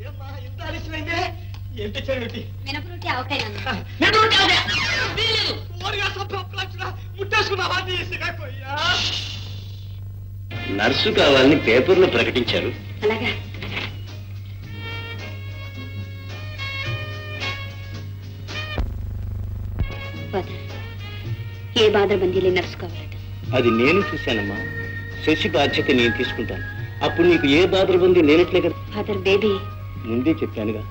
ఏమ్మా ఇంత ఆలస్యమైందే? ఏం తెచ్చావేంటి? మినపరొట్టి ఆవకాయ. ముట్టేసుకున్నావా? నర్సు కావాలని పేపర్లో ప్రకటించారు. అలాగా? ఏ బాధబందీలే నర్సు కావాలట? అది నేను చూశానమ్మా. శశి బాధ్యత నేను తీసుకుంటాను. అప్పుడు నీకు ఏ బాధబందీ లేనట్లే కదా. ఫాదర్, బేబీ ముందే చెప్పానుగా,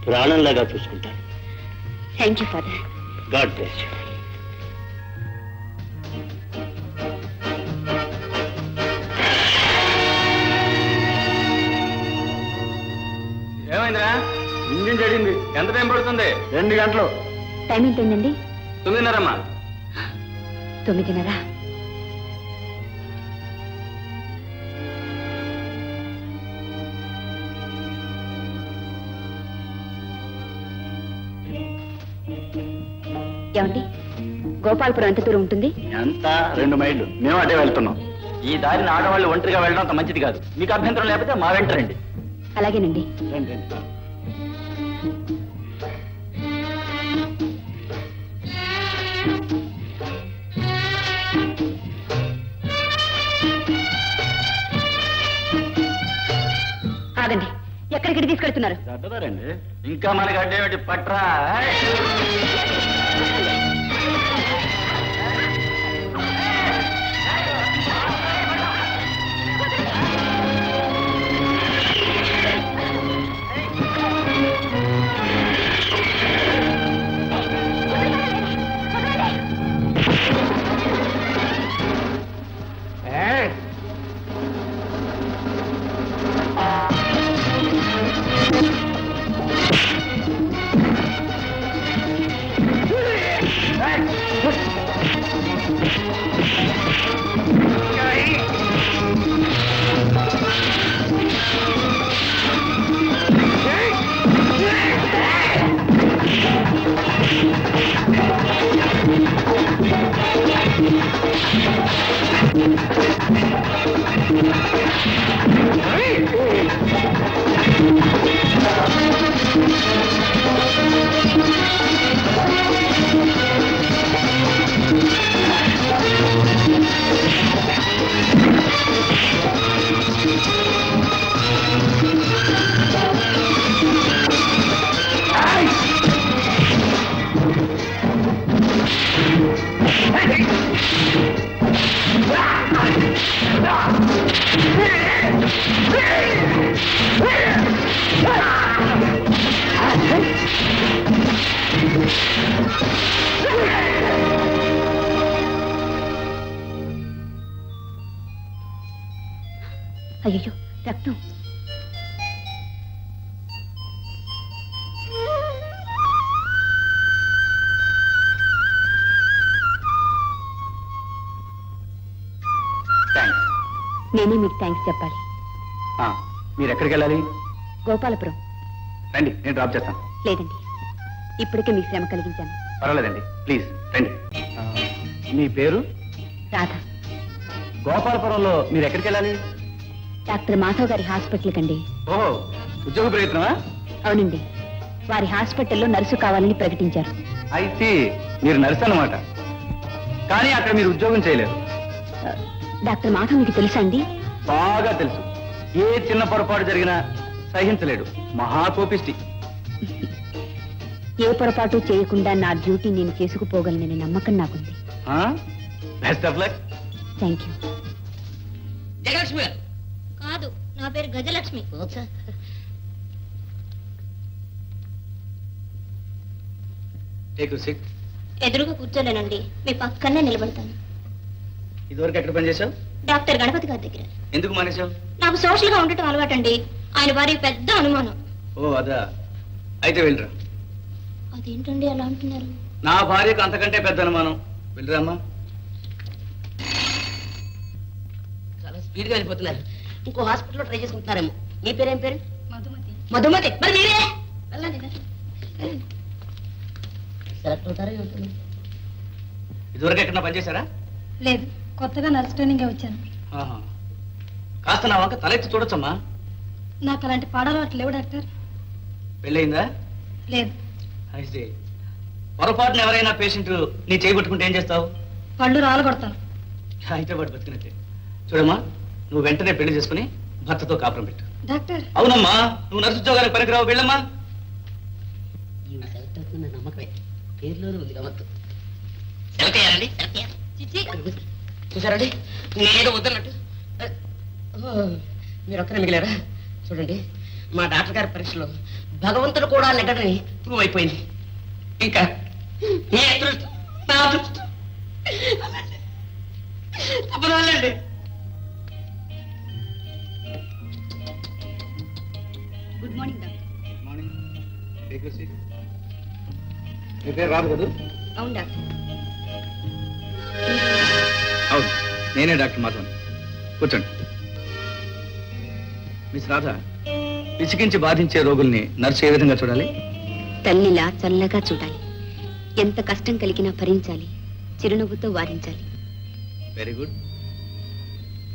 ప్రాణంలాగా చూసుకుంటాను. Thank you father. God bless you. ఏమైందిరా? ఇంజిన్ చెడింది. ఎంత టైం పడుతుంది? 2 గంటలు. టైం ఎంతైందండి? 9:30. 9:30. ఏమండి, గోపాలపురం ఎంత దూరం ఉంటుంది? ఎంత? 2 మైళ్ళు. మేము అదే వెళ్తున్నాం. ఈ దారిని ఆడవాళ్ళు ఒంటరిగా వెళ్ళడం అంత మంచిది కాదు. మీకు అభ్యంతరం లేకపోతే మా వెంట రండి. అలాగేనండి. రండి. ఆగండి, ఎక్కడికి తీసుకెళ్తున్నారు? రండి. ఇంకా మనకి అడ్డేమిటి? పట్రా. అయ్యో, రక్తం. నేనే మీకు థ్యాంక్స్ చెప్పాలి. మీరు ఎక్కడికి వెళ్ళాలి? గోపాలపురం. రండి, నేను డ్రాప్ చేస్తాను. లేదండి, ఇప్పటికే మీకు శ్రమ కలిగించాను. పర్వాలేదండి, ప్లీజ్ రండి. మీ పేరు? రాధ. గోపాలపురంలో మీరు ఎక్కడికి వెళ్ళాలి? డాక్టర్ మాధవ్ గారి హాస్పిటల్ కండి. ఓహో, ఉద్యోగ ప్రయత్నమా? అవునండి, వారి హాస్పిటల్లో నర్సు కావాలని ప్రకటించారు. అయితే మీరు నర్సు అన్నమాట. కానీ అక్కడ మీరు ఉద్యోగం చేయలేరు. డాక్టర్ మాధవ్ మీకు తెలుసా అండి? బాగా తెలుసు. ఏ చిన్న పొరపాటు జరిగినా సహించలేడు. మహాకోపిష్టి. ఏ పొరపాటు చేయకుండా నా డ్యూటీ నేను చేసుకుపోగలననే నమ్మకం నాకుంది. Best of luck. Thank you. Jayalakshmi కాదు, నా పేరు గజలక్ష్మి. ఎదురుగా కూర్చోలేనండి, మీ పక్కనే నిలబడతాను. ఇదివరకు ఎక్కడ పనిచేశావు? డాక్టర్ గణపతి గారి దగ్గర. ఎందుకు మానేశావు? నాకు సోషల్ గా ఉండటం అలవాటండి. ఆయన వారి పెద్ద అనుమానం. ఓ అదా, అయితే వెళ్ళరా. అదేంటండి అలా అంటున్నారు? నా భార్యకు అంతకంటే పెద్ద అనుమానం. వెళ్ళరామ్మా. చాలా స్పీడ్ గా వెళ్ళిపోతున్నారు. ఇంకో హాస్పిటల్లో ట్రై చేసుకుంటున్నారేమో. మీ పేరేం పేరు? మధుమతి. మధుమతి. మరి మీరే వెళ్ళండి. సెలెక్ట్ అవుతారా? ఇదివరకు ఎక్కడ పనిచేశారా? లేదు, కొత్తగా నర్స్ ట్రైనింగ్ వచ్చాను. కాస్త నా వంక తలెత్తి చూడొచ్చమ్మా. నాకు అలాంటి పాడాలవాట్లు లేవు డాక్టర్. పెళ్ళయిందా? లేదు. అయితే పొరపాటున ఎవరైనా పేషెంట్ నీ చేయబట్టుకుంటే ఏం చేస్తావు? పళ్ళు రాలగొడతాను. అయితే వాడు బతికినట్టే. చూడమ్మా, నువ్వు వెంటనే పెళ్లి చేసుకుని భర్తతో కాపురం పెట్టు. డాక్టర్, అవునమ్మా, నువ్వు నర్సు ఉద్యోగానికి పనికిరావు, వెళ్ళమ్మా. ఈవిడ సెలెక్ట్ అవుతున్న నమ్మకమే, పేరులోనే ఉంది గమ్మత్తు. సెలెక్ట్ అయ్యారండి, సెలెక్ట్ అయ్యారు. చూసారండి, నేనేదో వద్దన్నట్టు. మీరు ఒక్కరే మిగిలారా? చూడండి, మా డాక్టర్ గారి పరీక్షలో భగవంతుడు కూడా నెగ్గడని ప్రూవ్ అయిపోయింది. ఇంకా మీ అదృష్టం, నా అదృష్టం. తప్పదండి. Good morning doctor. నీ పేరు రాదు కదా? అవును డాక్టర్. అవును, నేనే డాక్టర్ మాధవన్. కూర్చోండి. మిస్ రాధ, పిసికించి బాధించే రోగుల్ని నర్సు ఏ విధంగా చూడాలి? తల్లిలా చల్లగా చూడాలి. ఎంత కష్టం కలిగినా భరించాలి, చిరునవ్వుతో వారించాలి. Very good.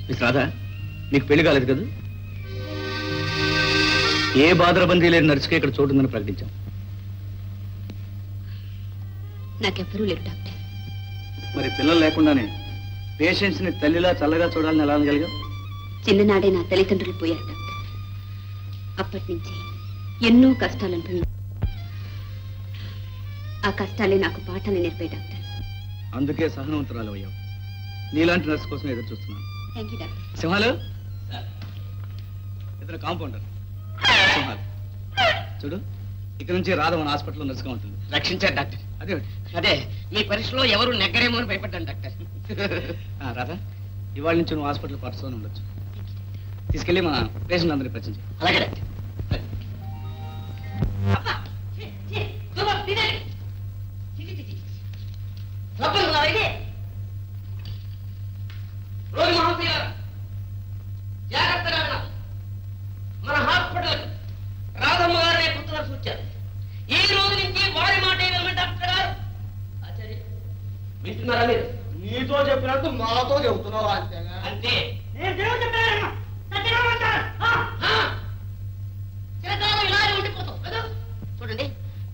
మిస్ రాధ, నీకు పెళ్లి కాలేదు కదా? ఏ బాధరబందీ లేని నర్సుకే ఇక్కడ చోటుందని ప్రకటించాం. నాకెవ్వరూ లేరు డాక్టర్. మరి పిల్లలు లేకుండానే పేషెంట్స్ ని తల్లిలా చల్లగా చూడాలని ఎలా అనగలిగా? చిన్ననాడే నా తల్లిదండ్రులు పోయారు డాక్టర్. అప్పటి నుంచి ఎన్నో కష్టాలు అనుభవించాను. ఆ కష్టాలే నాకు పాఠాలు నేర్పాయి డాక్టర్. అందుకే సహనవంతురాలు అయ్యావు. నీలాంటి నర్సు కోసం ఎదురు చూస్తున్నాను. Thank you doctor. సింహాలు, ఇతను కాంపౌండర్. సింహాలు చూడు, ఇక్కడ నుంచి రాధ మన హాస్పిటల్లో నర్సుగా ఉంటుంది. రక్షించారు డాక్టర్. అదే అదే, మీ పరీక్షలో ఎవరు నెగ్గరేమో అని భయపడ్డాను డాక్టర్. రాధ, ఇవాళ నుంచి నువ్వు హాస్పిటల్ పట్టుకొని ఉండొచ్చు. తీసుకెళ్ళి మన పేషెంట్ అందరినీ పరిచయం చేయి. అలాగే డాక్టర్. రోజు మహాశయ జాగ్రత్తగా వినాలి. మన హాస్పిటల్ రాధమ్మ గారు రేపు కొత్తగా సూచారు. ఈ రోజు నుంచి వారి మాట వినమని డాక్టర్ గారు. ఆచార్య, వింటున్నారా మీరు? నీతో చెప్పినట్టు మాతో చెబుతున్నావు అంతేగా? అంతే. చిరకాలం ఇలాగే ఉండిపోతాం కదా. చూడండి,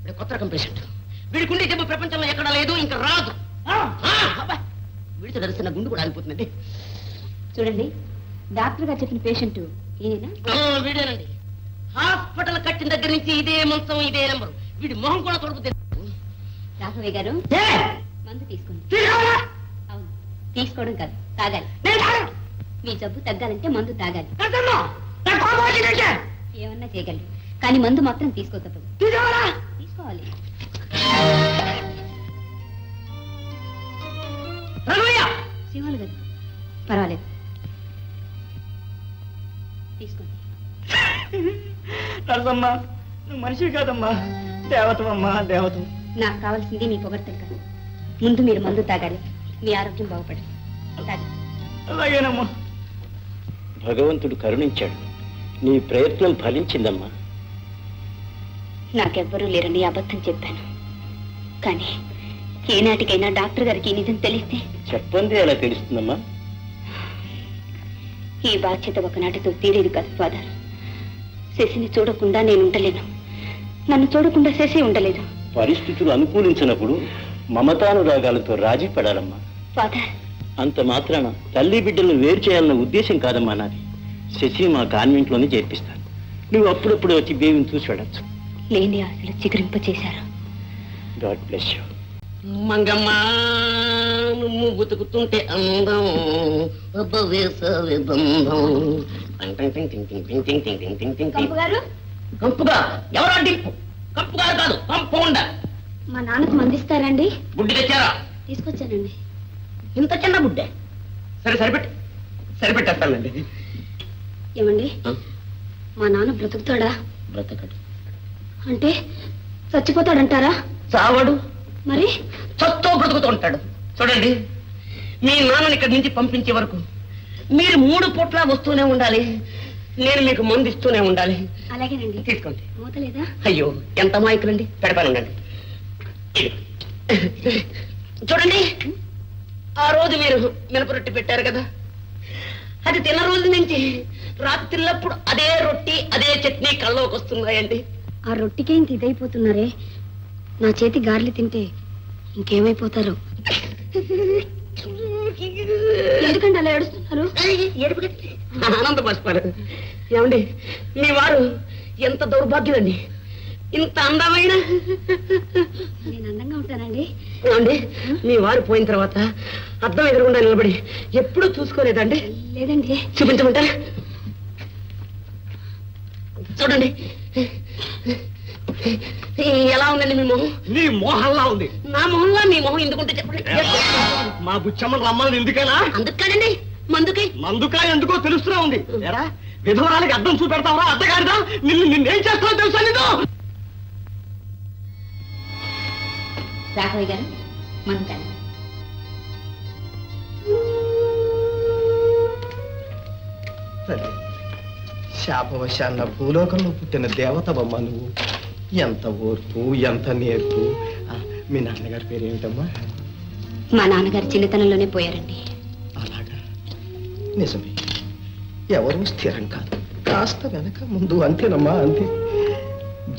వీడు కొత్త రకం పేషెంట్. వీడి గుండె జబ్బు ప్రపంచంలో ఎక్కడా లేదు, ఇంకా రాదు. వీడితో కలిసిన గుండు కూడా ఆగిపోతుందండి. చూడండి, డాక్టర్ గారు చెప్పిన పేషెంట్ ఈయనేనా? వీడేనండి. హాస్పిటల్ కట్టిన దగ్గర నుంచి ఇదే మంచం, ఇదే నెంబరు. వీడి మొహం కూడా తొడుగుతుంది. రాఘవయ్య గారు, మందు తీసుకోండి. అవును, తీసుకోవడం కాదు, తాగాలి. మీ జబ్బు తగ్గాలంటే మందు తాగాలి. ఏమన్నా చేయగలరు, కానీ మందు మాత్రం తీసుకో తప్పదు. తీసుకోవాలి. సింహాలు గారు, పర్వాలేదు, తీసుకోండి. నరసమ్మా, నువ్వు మనిషి కాదమ్మా, దేవతమ్మా, దేవతం. నాకు కావాల్సింది మీ పొగడ్తలు కాదు. ముందు మీరు మందు తాగాలి, మీ ఆరోగ్యం బాగుపడాలి. తాగాలి. అలాగేనమ్మా. భగవంతుడు కరుణించాడు. నీ ప్రయత్నం ఫలించిందమ్మా. నాకెవ్వరూ లేరని అబద్ధం చెప్పాను, కానీ ఏనాటికైనా డాక్టర్ గారికి ఈ నిజం తెలిస్తే? చెప్పండి, ఎలా తెలుస్తుందమ్మా? ఈ బాధ్యత ఒకనాటితో తీరేది కాదు ఫాదర్. శశిని చూడకుండా నేను ఉండలేను, నన్ను చూడకుండా శశి ఉండలేదు. పరిస్థితులు అనుకూలించినప్పుడు మమతానురాగాలతో రాజీ పడాలమ్మా. ఫాదర్, అంత మాత్రాన తల్లి బిడ్డలను వేరు చేయాలన్న ఉద్దేశం కాదమ్మా నాది. శశి మా కాన్వెంట్లోనే చేర్పిస్తాను. నువ్వు అప్పుడప్పుడు వచ్చి బేబీని చూసి వెళ్ళచ్చు. లేని ఆశలు చిగురింప చేశారు. God bless you. మంగమ్మ, నువ్వు బతుకుతుంటే అందం, వేసవి బంధం. కంపుగా ఎవరా? డింపు కంపుగారు కాదు, కంపౌండర్. మా నాన్నకు మందిస్తారండి? బుడ్డి తెచ్చారా? తీసుకొచ్చానండి. ఇంత చిన్న బుడ్డే? సరే, సరిపెట్టేస్తానండి. ఏమండి, మా నాన్న బ్రతుకుతాడా? బ్రతకడు. అంటే చచ్చిపోతాడంటారా? చావడు. మరి చత్తో బ్రతుకుతూ ఉంటాడు. చూడండి, మీ నాన్నని ఇక్కడి నుంచి పంపించే వరకు మీరు 3 పూట్ల వస్తూనే ఉండాలి. నేను మీకు మందు ఇస్తూనే ఉండాలి. అలాగేనండి. తీసుకోండి. మూతలేదా? అయ్యో, ఎంత మాయకులండి. పెడతానుండండి. చూడండి, ఆ రోజు మీరు మినప రొట్టి పెట్టారు కదా, అది తిన్న రోజు నుంచి రాత్రిల్లప్పుడు అదే రొట్టి, అదే చట్నీ కళ్ళలోకి వస్తున్నాయండి. ఆ రొట్టికే ఇంత ఇదైపోతున్నారే, నా చేతి గారెలు తింటే ఇంకేమైపోతారు? ఎందుకంటే అలా ఏడుస్తున్నారు? ఆనంద బాష్పాలు. ఏమండి, మీ వారు ఎంత దౌర్భాగ్యులండి. ఇంత అందమైన నేను అందంగా ఉంటానండి. ఏమండి, మీ వారు పోయిన తర్వాత అద్దం ఎదురుగుండా నిలబడి ఎప్పుడూ చూసుకోలేదండి? లేదండి. చూపించమంటారా? చూడండి, ఎలా ఉందండి మీ మొహం? నీ మోహంలా ఉంది. నా మొహంలో మీ మొహం ఎందుకుంటే చెప్పండి. మా బుచ్చమ్మని రమ్మని ఎందుకనా? అందుకు కాదండి, మందుకి. మందుకా ఎందుకో తెలుస్తూనే ఉంది. ఎరా విధవరాలకి అద్దం చూపెడతావరా? అద్దగారిదా? నిన్నేం చేస్తావో తెలుసా నీతో? రాఘవయ్య గారు, మందు తాగండి. శాపవశాన్న భూలోకంలో పుట్టిన దేవతవమ్మ నువ్వు. ఎంత ఓర్పు, ఎంత నేర్పు. మీ నాన్నగారి పేరు ఏమిటమ్మా? మా నాన్నగారు చిన్నతనంలోనే పోయారండి. అలాగా? నిజమే, ఎవరూ స్థిరం కాదు, కాస్త వెనక ముందు అంతేనమ్మా, అంతే.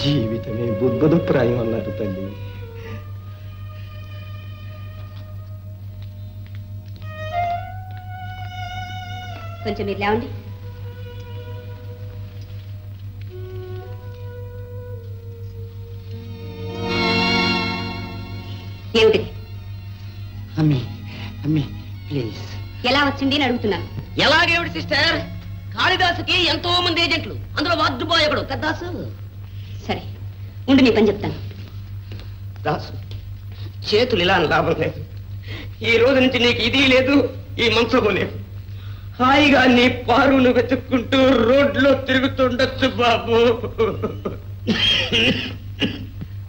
జీవితమే బుద్భుతప్రాయం అన్నారు తల్లి. కొంచెం మీరు లేవండి. ఏమిటి? అమ్మి అమ్మి ప్లీజ్. ఎలా వచ్చింది అని అడుగుతున్నాను. ఎలాగేమిటి సిస్టర్? కాళిదాసుకి ఎంతో మంది ఏజెంట్లు, అందులో వార్డు బాయ్ ఒకడు పెద్దాసు. సరే ఉండి నీ పని చెప్తాను. దాసు, చేతులు ఇలా అని లాభం లేదు. ఈ రోజు నుంచి నీకు ఇది లేదు, ఈ మంచము లేదు. హాయిగా నీ పారును వెతుక్కుంటూ రోడ్లో తిరుగుతుండొచ్చు బాబు.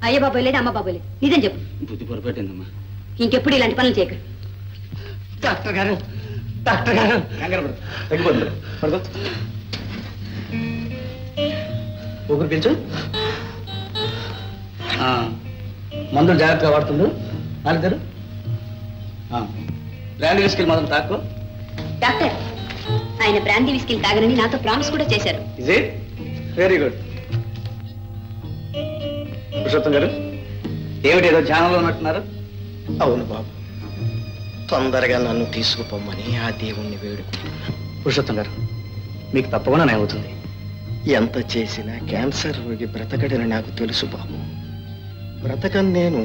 అయ్య బాబు లేదు, అమ్మ బాబు లేదు, నిజం చెప్పు. బుద్ధి పొరపాటిందమ్మా. ఇంకెప్పుడు ఇలాంటి పనులు చేయకు. డాక్టర్ గారు, డాక్టర్ గారు, తగ్గిపోతుంది. పడుకో. ఊపిరి పీల్చు. మందులు జాగ్రత్తగా వాడుతుండు. నాలుగు బ్రాండ్ విస్కీలు మాత్రం తాకు. డాక్టర్, ఆయన బ్రాందీ విస్కీలు తాగనని నాతో ప్రామిస్ కూడా చేశారు. Is it? Very good. Purushottam గారు, ఏమిటి ఏదో ధ్యానంలో ఉన్నట్టున్నారు? అవును బాబు, తొందరగా నన్ను తీసుకుపోమ్మని ఆ దేవుణ్ణి వేడుకుంటున్నాను. పురుషోత్తం గారు, మీకు తప్పకుండా నయం అవుతుంది. ఎంత చేసినా క్యాన్సర్ రోగి బ్రతకడని నాకు తెలుసు బాబు. బ్రతకని నేను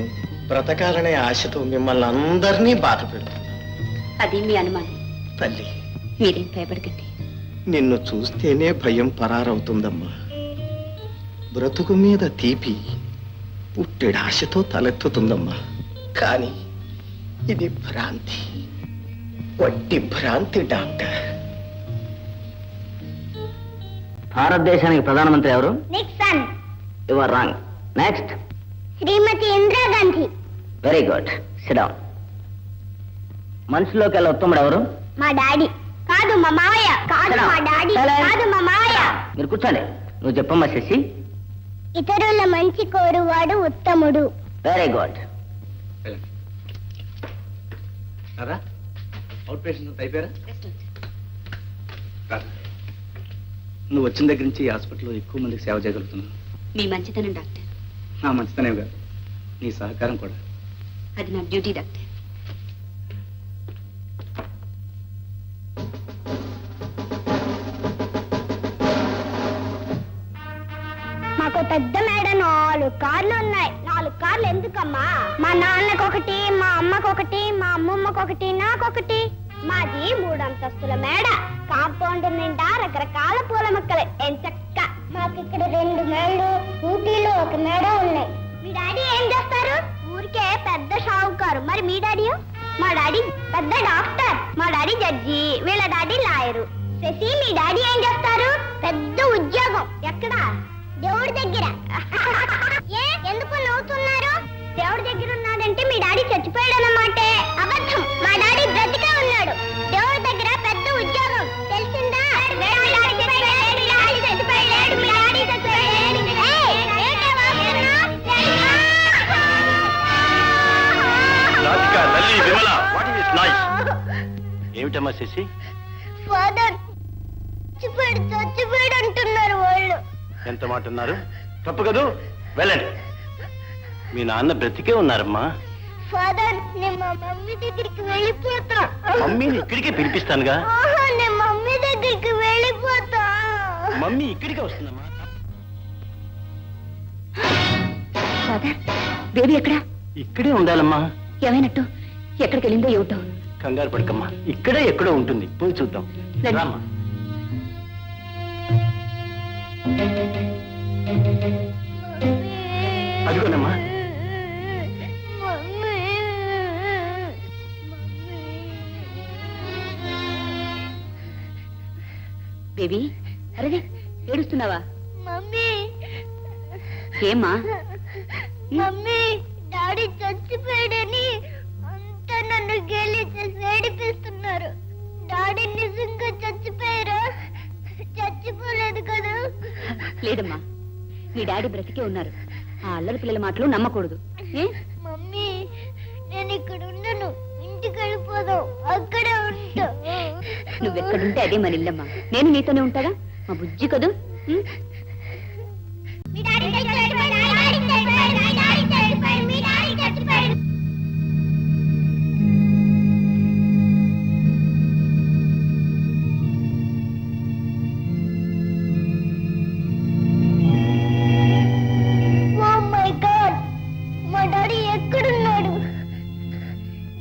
బ్రతకాలనే ఆశతో మిమ్మల్ని అందరినీ బాధ పెడుతున్నాను. అది మీ అనుమానం. తల్లి, మీరేం భయపడకండి. నిన్ను చూస్తేనే భయం పరారవుతుందమ్మా. బ్రతుకు మీద తీపి పుట్టెడు ఆశతో తలెత్తుతుందమ్మా. కానీ ఇది భ్రాంతి, వట్టి భ్రాంతి డాక్టర్. భారతదేశానికి ప్రధానమంత్రి ఎవరు? Nixon. You are wrong. Next. Shrimati Indira Gandhi. Very good. SIT down. మనుషుల్లోకి వెళ్ళి ఉత్తముడు ఎవరు? మా డాడీ. కాదు మా మావయ్య. కాదు మా డాడీ. కాదు మా మావయ్య. మీరు కూర్చోండి. నువ్వు చెప్పమ్మా శశి. ఇతరుల మంచి కోరువాడు ఉత్తముడు. Very good. అవుట్ పేషెంట్ అయిపోయారా? నువ్వు వచ్చిన దగ్గర నుంచి ఈ హాస్పిటల్లో ఎక్కువ మందికి సేవ చేయగలుగుతున్నావు. మీ మంచితనం డాక్టర్. నా మంచితనే కాదు, నీ సహకారం కూడా. అది నా డ్యూటీ డాక్టర్. మాకు పెద్ద మేడ 4 కార్లు ఉన్నాయి. 4 కార్లు ఎందుకమ్మా? మా నాన్నకొకటి, మా అమ్మకొకటి, మా అమ్మమ్మకొకటి, నాకొకటి. మాది 3 అంతస్తుల మేడ. కాంపౌండ్ నిండా రకరకాల పూల మొక్కలు. ఎంచక్క. మాకు ఇక్కడ 2 మేళ్ళు, ఊటీలో 1 మేడ ఉన్నాయి. మీ డాడీ ఏం చేస్తారు? ఊరికే పెద్ద షావుకారు. మరి మీ డాడీ? మా డాడీ పెద్ద డాక్టర్. మా డాడీ జడ్జి, వీళ్ళ డాడీ లాయరు. శశి, మీ డాడీ ఏం చేస్తారు? పెద్ద ఉద్యోగం. ఎక్కడ? దేవుడి దగ్గర. ఎందుకు నవ్వుతున్నారు? దేవుడి దగ్గర ఉన్నాడంటే మీ డాడీ చచ్చిపోయాడన్నమాటే. అబద్ధం. మా డాడీ బ్రతికే ఉన్నాడు. దేవుడి దగ్గర పెద్ద ఉద్యోగం. తెలిసిందా? ఏమిటమ్మా శశి? ఫాదర్ చచ్చిపోయాడు అంటున్నారు వాళ్ళు. ఎంత మాట ఉన్నారు? తప్పు కదూ, వెళ్ళండి. మీ నాన్న బ్రతికే ఉన్నారమ్మా. ఫాదర్, నేను మా మమ్మీ దగ్గరికి వెళ్ళిపోతా. మమ్మీని ఇక్కడికే పిలిపిస్తానుగా. నేను మమ్మీ దగ్గరికి వెళ్ళిపోతా. మమ్మీ ఇక్కడికే వస్తుందమ్మా. ఫాదర్, బేబీ ఎక్కడా? ఇక్కడే ఉండాలమ్మా. ఏమైనట్టు? ఎక్కడికి వెళ్ళిందో ఏమిటో. కంగారు పడకమ్మా, ఇక్కడే ఎక్కడో ఉంటుంది, పోయి చూద్దాం. రండి. రామ్మా. అదిగోనమ్మా. బేబీ, అరే ఏడుస్తున్నావా? మమ్మీ, ఏమ్మా? మమ్మీ, డాడీ చచ్చిపోయాడని అంతా నన్ను గేలి చేసి ఏడిపిస్తున్నారు. డాడీ నిజంగా చచ్చిపోయారా? చచ్చిపోలేదు కదా? లేదమ్మా, మీ డాడీ బ్రతికే ఉన్నారు. ఆ అల్లరి పిల్లల మాటలు నమ్మకూడదు. ఏ? మమ్మీ, నేను ఇక్కడ ఉండను, ఇంటికి వెళ్ళిపోదాం, అక్కడే ఉంటా. నువ్వెక్కడుంటే అదే మన ఇల్లమ్మా. నేను నీతోనే ఉంటాగా, మా బుజ్జి కదూ. ఉం? మీ డాడీ చచ్చిపోయాడు, మీ డాడీ చచ్చిపోయాడు, మీ డాడీ చచ్చిపోయాడు, మీ డాడీ చచ్చిపోయాడు. ఓ మై గాడ్, మా డాడీ ఎక్కడున్నాడు?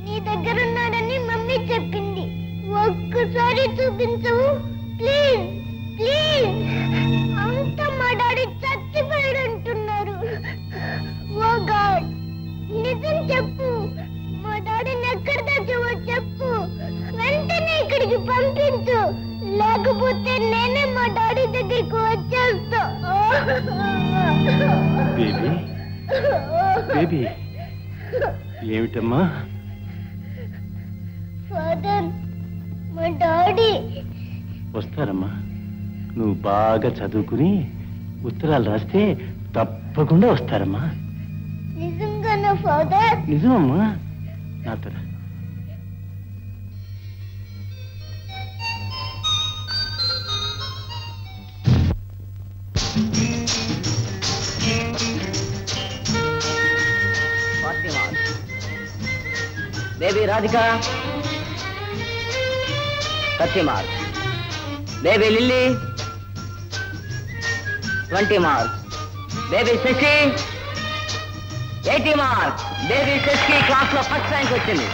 నీ దగ్గర ఉన్నాడని మమ్మీ చెప్పింది. ఒక్కసారి చూపించవు ప్లీజ్, ప్లీజ్. అంతా మా డాడీ చచ్చిపోయాడు అంటున్నారు. ఓ గాడ్, నిజం చెప్పు. మా డాడీని ఎక్కడ తెచ్చావో చెప్పు. వెంటనే ఇక్కడికి పంపించు, లేకపోతే నేనే మా డాడీ దగ్గరికి వచ్చేస్తా. బేబీ, బేబీ, ఏమిటమ్మా? ఫాదర్, మా డాడీ వస్తారమ్మా. నువ్వు బాగా చదువుకుని ఉత్తరాలు రాస్తే తప్పకుండా వస్తారమ్మా. నిజంగానా ఫాదర్? నిజమమ్మా, నాతో రా. Baby Radhika, 30 marks. Baby Lilly, 20 marks. Baby Sashi, 80 marks. Baby Sashi class లో ఫస్ట్ ర్యాంక్ వచ్చింది.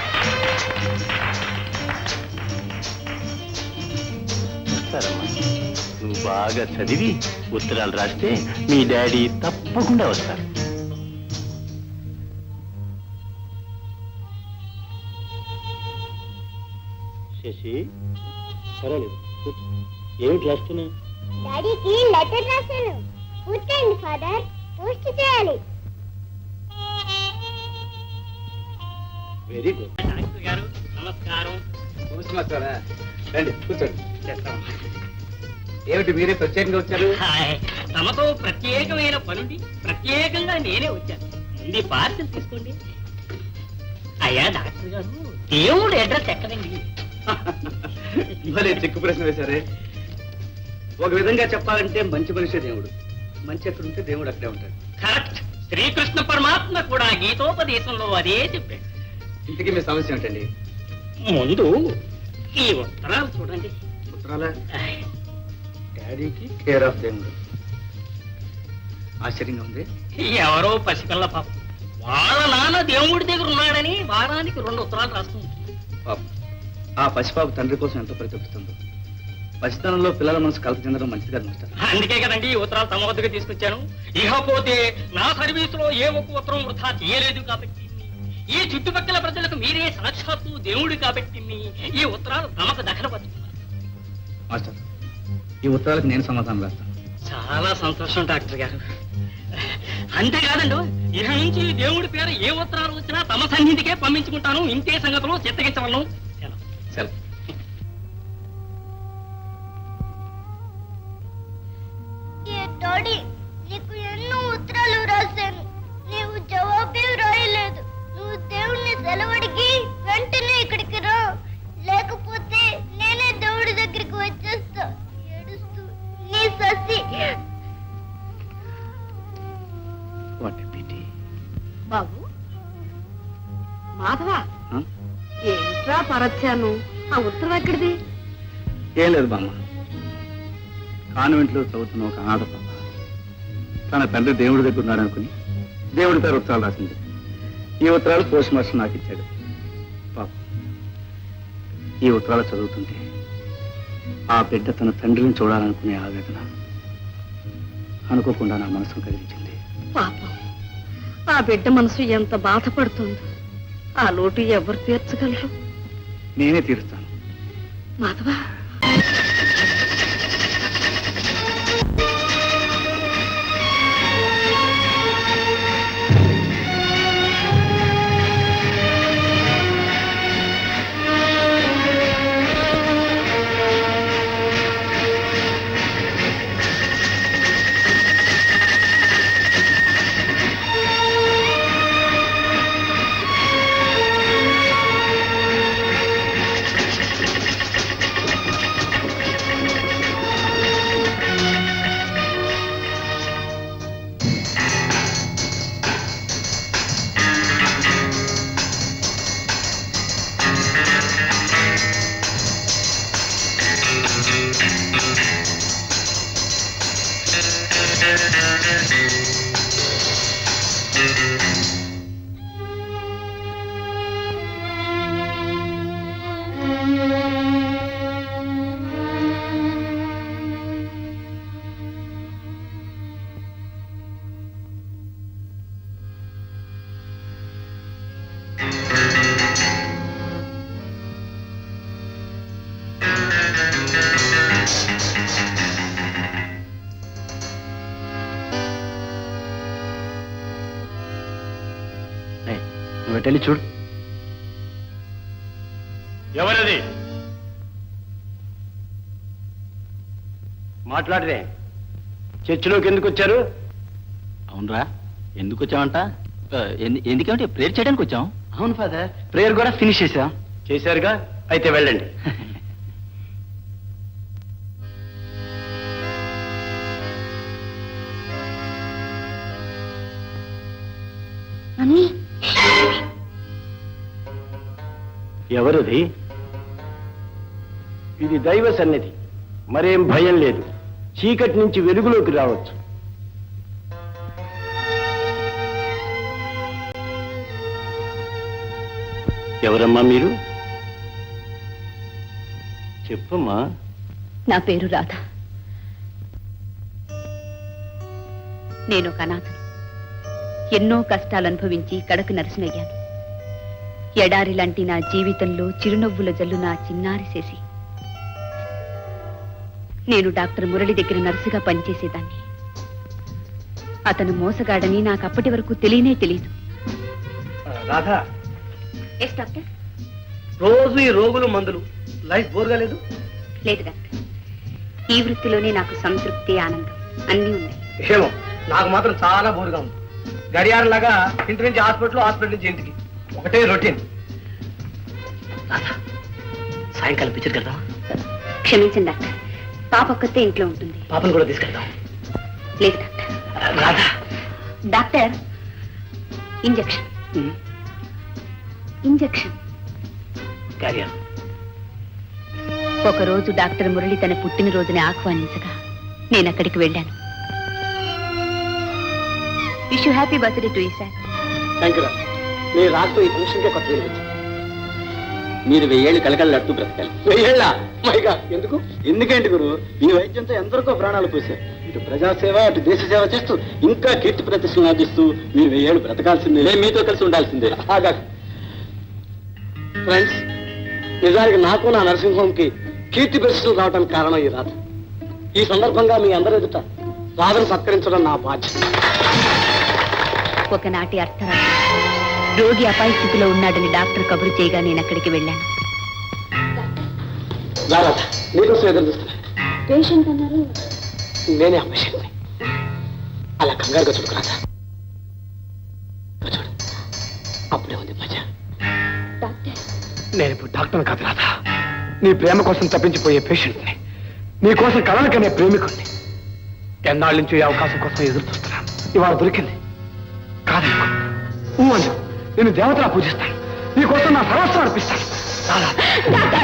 వస్తారమ్మా. నువ్వు బాగా చదివి ఉత్తరాలు రాస్తే మీ డాడీ తప్పకుండా వస్తారు. శశి, పర్వాలేదు, ఏమిటి రాస్తున్నా? డాడీకి లెటర్ రాశాను. పూర్తయింది ఫాదర్, పోస్ట్ చేయాలి. Very good. నమస్కారం. రండి కూర్చోండి. ఏమిటి మీరే ప్రత్యేకంగా వచ్చారు? తమతో ప్రత్యేకమైన పనుండి ప్రత్యేకంగా నేనే వచ్చాను. ఇది పార్సల్ తీసుకోండి. అయ్యా డాక్టర్ గారు, దేవుడు అడ్రస్ ఎక్కడండి? భలే చిక్కు ప్రశ్న వేశారే. ఒక విధంగా చెప్పాలంటే మంచి మనిషి దేవుడు. మంచి ఎక్కడుంటే దేవుడు అక్కడే ఉంటాడు. కరెక్ట్. శ్రీకృష్ణ పరమాత్మ కూడా గీతోపదేశంలో అదే చెప్పాడు. ఇంతకీ మీ సమస్య ఏంటండి? ముందు ఈ ఉత్తరాలు చూడండి. ఉత్తరాల డాడీకి కేర్ ఆఫ్ దేవుడు. ఆశ్చర్యంగా ఉంది. ఎవరో పసిపిల్ల పాప వాళ్ళ నాన్న దేవుడి దగ్గర ఉన్నాడని వారానికి 2 ఉత్తరాలు రాస్తుంది. పాపం ఆ పసిపాప తండ్రి కోసం ఎంతో పరితపిస్తుందో. పసితనంలో పిల్లల మనసు కలత చెందడం మంచిది కాదు మాస్టర్. అందుకే కదండి ఈ ఉత్తరాలు తమ వద్దకు తీసుకొచ్చాను. ఇకపోతే నా సర్వీసులో ఏ ఒక్క ఉత్తరం వృధా చేయలేదు కాబట్టి, ఈ చుట్టుపక్కల ప్రజలకు మీరే సాక్షాత్తు దేవుడు కాబట్టి ఈ ఉత్తరాలు తమకు దఖలపరుచుకున్నారు. మాస్టర్, ఈ ఉత్తరాలకు నేను సమాధానం రాస్తాను. చాలా సంతోషం డాక్టర్ గారు. అంతేకాదండి, ఇక నుంచి దేవుడి పేరు ఏ ఉత్తరాలు వచ్చినా తమ సన్నిధికే పంపించుకుంటాను. ఇంతే సంగతులు చిత్తగించవలను. సెలవు. డాడీ, నీకు ఎన్నో ఉత్తరాలు రాశాను, నీవు జవాబే రాయలేదు. నువ్వు దేవుడిని సెలవడికి వెంటనే ఇక్కడికి రా, లేకపోతే నేనే దేవుడి దగ్గరికి వచ్చేస్తా. ఏడుస్తూ నీ శశి. What pity. బాబు మాధవ ఏంట్రా పరచాను ఆ ఉత్తరం ఎక్కడిది? ఏం లేదు బామ్మ, కాన్వెంట్లో చదువుతున్న ఒక అనాథ పాప తన తండ్రి దేవుడి దగ్గర ఉన్నాడు అనుకుని దేవుడి పేరు ఉత్తరాలు రాసింది. ఈ ఉత్తరాలు పోస్ట్ మాస్టర్ నాకు ఇచ్చాడు. పాప ఈ ఉత్తరాలు చదువుతుంటే ఆ బిడ్డ తన తండ్రిని చూడాలనుకునే ఆవేదన అనుకోకుండా నా మనసును కదిలించింది. పాపం ఆ బిడ్డ మనసు ఎంత బాధపడుతుందో. ఆ లోటు ఎవరు తీర్చగలరు? నేనే తీరుస్తాను. మాధవ నువ్వు వెళ్ళి చూడు. ఎవరది? మాట్లాడరే. చర్చిలోకి ఎందుకు వచ్చారు? అవునరా, ఎందుకు వచ్చామంట? ఎందుకంటే ప్రేయర్ చేయడానికి వచ్చాం. అవును ఫాదర్, ప్రేయర్ కూడా ఫినిష్ చేశాం. చేశారుగా, అయితే వెళ్ళండి. ఎవరిది? ఇది దైవ సన్నిధి, మరేం భయం లేదు. చీకటి నుంచి వెలుగులోకి రావచ్చు. ఎవరమ్మా మీరు? చెప్పమ్మా. నా పేరు రాధ. నేను ఒక అనాథను. ఎన్నో కష్టాలు అనుభవించి కడకు నరసినయ్యాను. ఎడారి లాంటి నా జీవితంలో చిరునవ్వుల జల్లు నా చిన్నారి చేసి నేను డాక్టర్ మురళి దగ్గర నర్సుగా పనిచేసేదాన్ని. అతను మోసగాడని నాకు అప్పటి వరకు తెలియనే తెలియదు. Radha, yes doctor. రోజు ఈ రోగులు మందులు, లైఫ్ బోర్గా లేదు? లేదు డాక్టర్, ఈ వృత్తిలోనే నాకు సంతృప్తి, ఆనందం అన్నీ ఉన్నాయి. ఏమో, నాకు మాత్రం చాలా బోర్గా ఉంది. గడియారం లాగా ఇంటి నుంచి హాస్పిటల్, హాస్పిటల్ నుంచి ఇంటికి ఒకటే రొటీన్. సాయంకాలం పిక్చర్కి వెళ్దాం. క్షమించండి డాక్టర్, పాప ఒక్కతే ఇంట్లో ఉంటుంది. పాపను కూడా తీసుకెళ్దాం. లేదు doctor. Radha. Doctor, injection. Injection. Carrier. ఒకరోజు డాక్టర్ మురళి తన పుట్టినరోజుని ఆహ్వానించగా నేను అక్కడికి వెళ్ళాను. Wish you happy birthday to you sir. Thank you. మీరు రాస్తూ ఈ ఫంక్షన్కే కొత్త వేలు వచ్చింది. మీరు 1000 ఏళ్ళు కలకలట్టు బ్రతకాలి. 1000 ఏళ్ళ? మైగా ఎందుకు? ఎందుకేంటి గురు, ఈ వైద్యంతో ఎందరికో ప్రాణాలు పోశారు. ఇటు ప్రజాసేవ, అటు దేశ సేవ చేస్తూ ఇంకా కీర్తి ప్రతిష్టలు ఆర్జిస్తూ మీరు 1000 ఏళ్ళు బ్రతకాల్సిందే. నేను మీతో కలిసి ఉండాల్సిందే. ఫ్రెండ్స్, నిజానికి నాకు నా నర్సింగ్ హోమ్ కి కీర్తి ప్రతిష్టలు రావడానికి కారణం ఈ రాధ. ఈ సందర్భంగా మీ అందరి ఎదుట రాధను సత్కరించడం నా బాధ్యత. ఒకనాటి అర్ధరాత్రి రోగి అపాయ స్థితిలో ఉన్నాడని డాక్టర్ కబురు చేయగా నేను అక్కడికి వెళ్ళాను. రాధ, నీకోసం ఎదురు చూస్తున్నా. పేషెంట్ అన్నారు. నేనే ఆ పేషెంట్ని. అలా కంగారుగా చూడకు రాధ. చూడు, అప్పుడే ఉంది మజా. డాక్టర్, నేను ఇప్పుడు డాక్టర్ని కాదు రాధా, నీ ప్రేమ కోసం తప్పించిపోయే పేషెంట్ని, నీ కోసం కలలకనే ప్రేమికుడిని. ఎన్నాళ్ళ నుంచి ఈ అవకాశం కోసం ఎదురు చూస్తున్నాను. ఇవాళ దొరికింది. కాదనుకో ఊ అని నేను దేవతలా పూజిస్తాను నీకోసం నా సర్వస్వం అర్పిస్తాను రాధా.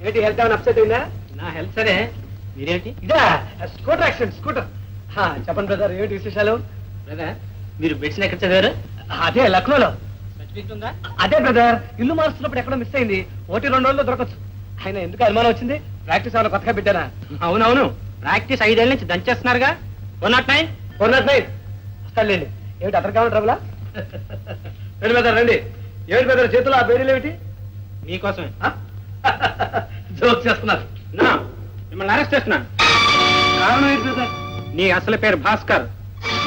ఏంటి హెల్త్ ఏమైనా అప్సెట్ అయిందా? నా హెల్త్ సరే, మీరేంటి? ఇదా స్కూటర్ యాక్సిడెంట్ స్కూటర్. చెప్పండి బ్రదర్ ఏంటి విశేషాలు? బ్రదర్, మీరు మెడిసిన్ ఎక్కడ చదివారు? అదే లక్నోలో. సర్టిఫికెట్ ఉందా? అదే బ్రదర్ ఇల్లు మారుస్తున్నప్పుడు ఎక్కడో మిస్ అయింది. 1-2 రోజుల్లో దొరకచ్చు. ఆయన ఎందుకు అనుమానం వచ్చింది? ప్రాక్టీస్ ఏమైనా కొత్తగా పెట్టారా? అవునవును, ప్రాక్టీస్ 5 ఏళ్ళ నుంచి దంచేస్తున్నారుగా. 109 వస్తాడులేండి. ఏమిటి అతను కావాలి ట్రబులా? రండి బ్రదర్ రండి. ఏమిటి బ్రదర్ చేతులు ఆ బేడీలు ఏమిటి? మీకోసమే. జోక్ చేస్తున్నారు. నా మిమ్మల్ని అరెస్ట్ చేస్తున్నాను. కారణం ఏంటి బ్రదర్? నీ అసలు పేరు భాస్కర్.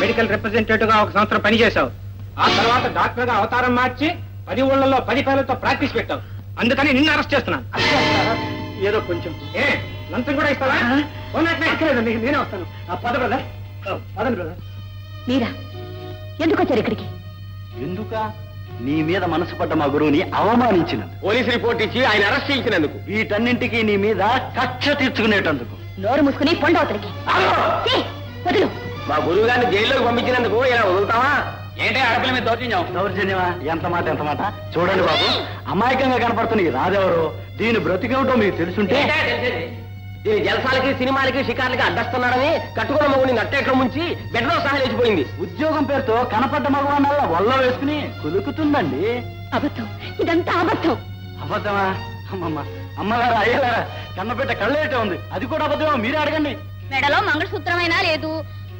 మెడికల్ రిప్రజెంటేటివ్ గా 1 సంవత్సరం పనిచేశావు. ఆ తర్వాత డాక్టర్ గా అవతారం మార్చి 10 ఊళ్ళలో 10 పేర్లతో ప్రాక్టీస్ పెట్టావు. అందుకని నిన్ను అరెస్ట్ చేస్తున్నాను. ఏదో కొంచెం ఏ లంచం కూడా ఇస్తావా? అక్కర్లేదండి నేనే వస్తాను. పద బ్రదర్ పదండి బ్రదర్. మీరా ఎందుకు వచ్చారు ఇక్కడికి? ఎందుక నీ మీద మనసు పడ్డ మా గురువుని అవమానించినందుకు, పోలీస్ రిపోర్ట్ ఇచ్చి ఆయన అరెస్ట్ చేయించినందుకు, వీటన్నింటికీ నీ మీద కక్ష తీర్చుకునేటందుకు. నోరు మూసుకుని పొండవతలకి వదులు. మా గురువు గారిని జైల్లోకి పంపించినందుకు ఇలా వదులుతావా? ఏంటి ఆడపిల్ల మీద దౌర్జన్యం? దౌర్జన్యమా? ఎంత మాట ఎంత మాట. చూడండి బాబు, అమాయకంగా కనపడుతున్న ఈ రాదెవరో, దీని బ్రతికేమిటో మీకు తెలుసుంటే. దీని జలసాలకి సినిమాలకి షికార్లకి అడ్డస్తున్నాడని కట్టుకున్న మగుని నట్టేట్లో ముంచి బెడ్లో సహా లేచిపోయింది. ఉద్యోగం పేరుతో కనపడ్డ మగవాళ్ళ వల్ల వేసుకుని కులుకుతుందండి. అబద్ధం, ఇదంతా అబద్ధం. అబద్ధమా? అమ్మమ్మ అమ్మగారా అయ్యగారా కన్నపెట్ట కళ్ళేటే ఉంది. అది కూడా అబద్ధమా? మీరే అడగండి. మెడలో మంగళసూత్రమైనా లేదు,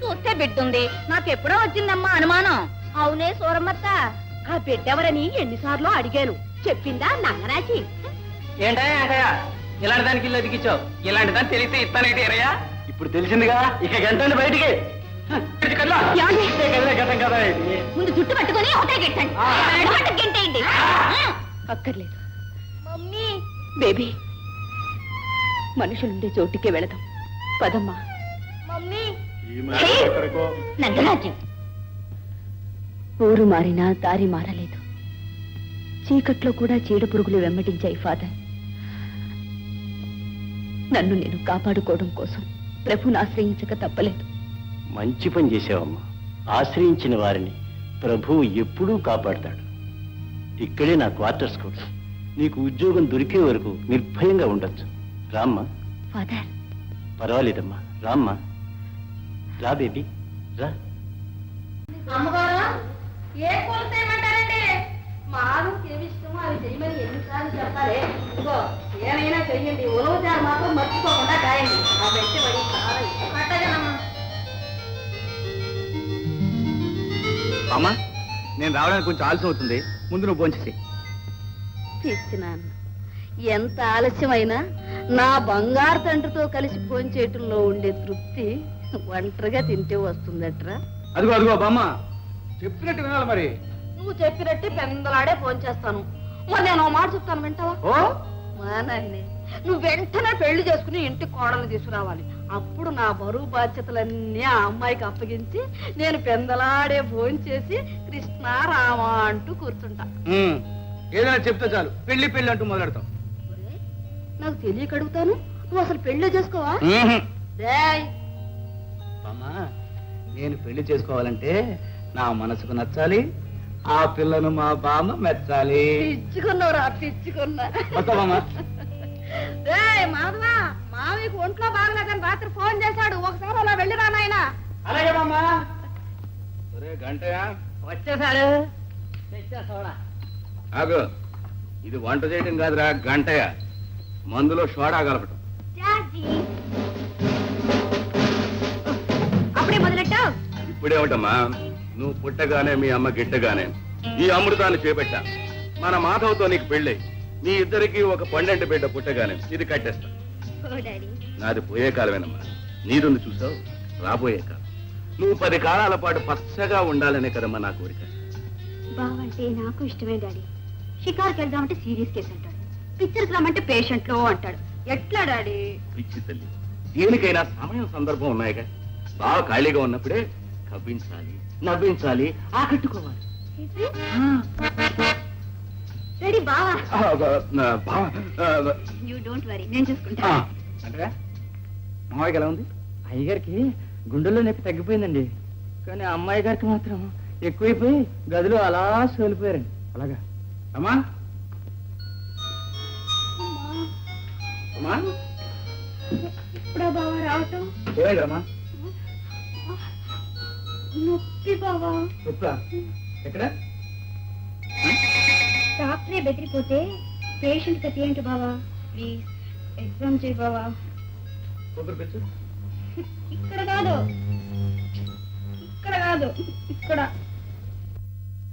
చూస్తే బిడ్డుంది. నాకెప్పుడో వచ్చిందమ్మా అనుమానం. అవునే సూరమ్మత్త, ఆ బిడ్డెవరని ఎన్నిసార్లు అడిగాను, చెప్పిందా నంగనాచి? ఏంటయ్యా ఇలాంటి దానికి ఇల్లు ఎదిగించావు? ఇలాంటి దాన్ని తెలిస్తే ఇస్తానంటే ఎరయ్యా? ఇప్పుడు తెలిసిందిగా, ఇక గంటండి బయటికి. ఏమండి? గతం కదా ఇది. ముందు జుట్టు పట్టుకొని అవతల గెట్టండి, గెంటేయండి. అక్కర్లేదు మమ్మీ బేబీ, మనుషులుండే చోటుకే వెళదాం. పదమ్మా. మమ్మీ నందరాజ్యం. ఊరు మారినా దారి మారలేదు. చీకట్లో కూడా చీడ పురుగులు వెంబడించాయి ఫాదర్. నన్ను నేను కాపాడుకోవడం కోసం ప్రభుని ఆశ్రయించక తప్పలేదు. మంచి పని చేసావమ్మా. ఆశ్రయించిన వారిని ప్రభువు ఎప్పుడూ కాపాడతాడు. ఇక్కడే నా క్వార్టర్స్ కూడా. నీకు ఉద్యోగం దొరికే వరకు నిర్భయంగా ఉండొచ్చు. రామ్మా. ఫాదర్. పర్వాలేదమ్మా, రామ్మా. రా బేబీ రా. అమ్మగారు ఏ కూర చేయమంటారండి? మాకు ఏమి ఇష్టమో అవి చేయమని ఎన్నిసార్లు చెప్తారే. ఇదిగో ఏమైనా చెయ్యండి, ఉలవచారు మాత్రం మర్చిపోకుండా కాయండి. ఆ బెట్టి వడి చాలా ఇష్టం. అట్టగనమ్మా. అమ్మా, నేను రావడానికి కొంచెం ఆలస్యం అవుతుంది. ముందు నువ్వు భోంచేసి. పిచ్చినాన్న, ఎంత ఆలస్యమైనా నా బంగారు తండ్రితో కలిసి భోంచేయటంలో ఉండే తృప్తి ఒంటరిగా తింటే వస్తుందట్రా. అదిగో అదిగో బామ్మ చెప్పినట్టు వినాలి మరి. నువ్వు చెప్పినట్టు పెందలాడే భోంచేస్తాను. మరి నేను మాట చెప్తాను, వింటావా? ఓ మానండి, నువ్వు వెంటనే పెళ్లి చేసుకుని ఇంటికి కోడలు తీసుకురావాలి. అప్పుడు నా బరువు బాధ్యతలన్నీ ఆ అమ్మాయికి అప్పగించి నేను పెందలాడే భోంచేసి కృష్ణ రామ అంటూ కూర్చుంటా. ఏదైనా చెప్తే చాలు పెళ్లి పెళ్లి అంటూ మొదలెడతాం. ఒరే, నాకు తెలియక అడుగుతాను, నువ్వు అసలు పెళ్లి చేసుకోవా? రేయ్, అమ్మా, నేను పెళ్లి చేసుకోవాలంటే నా మనసుకు నచ్చాలి, ఆ పిల్లను మా బామ్మ మెచ్చాలి. పిచ్చుకున్నావురా, పిచ్చుకున్నా. వస్తావమ్మా. రేయ్ మాధవా, మామయ్యకు ఒంట్లో బాగలేదని రాత్రి ఫోన్ చేశాడు, ఒకసారి అలా వెళ్ళిరా నాయనా. అలాగే బామ్మ. ఒరే గంటయా, వచ్చేసాడు. తెచ్చేస్తావా? ఆగు. ఇది వంట చేయడం కాదురా గంటయ్య, మందులో సోడా కలపటం. డాడీ అప్పుడే మొదలెట్టావు. ఇప్పుడేమిటమ్మా, నువ్వు పుట్టగానే మీ అమ్మ గిట్టగానే ఈ అమృతాన్ని చేపట్టా. మన మాధవ్తో నీకు పెళ్ళై మీ ఇద్దరికి ఒక 12 బిడ్డ పుట్టగానే ఇది కట్టేస్తా. ఓ డాడీ, నాది పోయే కాలమేనమ్మా, నీదుంది చూసావు రాబోయే కాలం. నువ్వు 10 కాలాల పాటు పచ్చగా ఉండాలనే కదమ్మా నా కోరిక. బావంటే నాకు ఇష్టమే డాడీ. షికార్కి వెళ్దామంటే సీరియస్ కేసు అంటాడు, పిక్చర్కి రమ్మంటే పేషెంట్ లో అంటాడు. ఎట్లా డాడీ? పిచ్చి తల్లి, దేనికైనా సమయం సందర్భం ఉన్నాయిగా. బాగా ఖాళీగా ఉన్నప్పుడే కవ్వించాలి, నవ్వించాలి, ఆకట్టుకోవాలి. రెడీ బావా యూ డోంట్ వరీ నేను చూసుకుంటా. అంటే మామయ్యకి ఎలా ఉంది? అయ్యగారికి గుండెల్లో నొప్పి తగ్గిపోయిందండి, కానీ అమ్మాయి గారికి మాత్రం ఎక్కువైపోయి గదిలో అలా సోలిపోయారండి. అలాగా అమ్మా అమ్మా ఇప్పుడా బావా రావటం? ఏమైందమ్మా? నొప్పి బావా. చెప్తా ఎక్కడ? డాక్టరే బెదిరిపోతే పేషెంట్ కథ ఏంటి బావా? ప్లీజ్ ఎగ్జామ్ చేయి బావా. కూతురు పిచ్చు ఇక్కడ కాదు, ఇక్కడ కాదు, ఇక్కడ.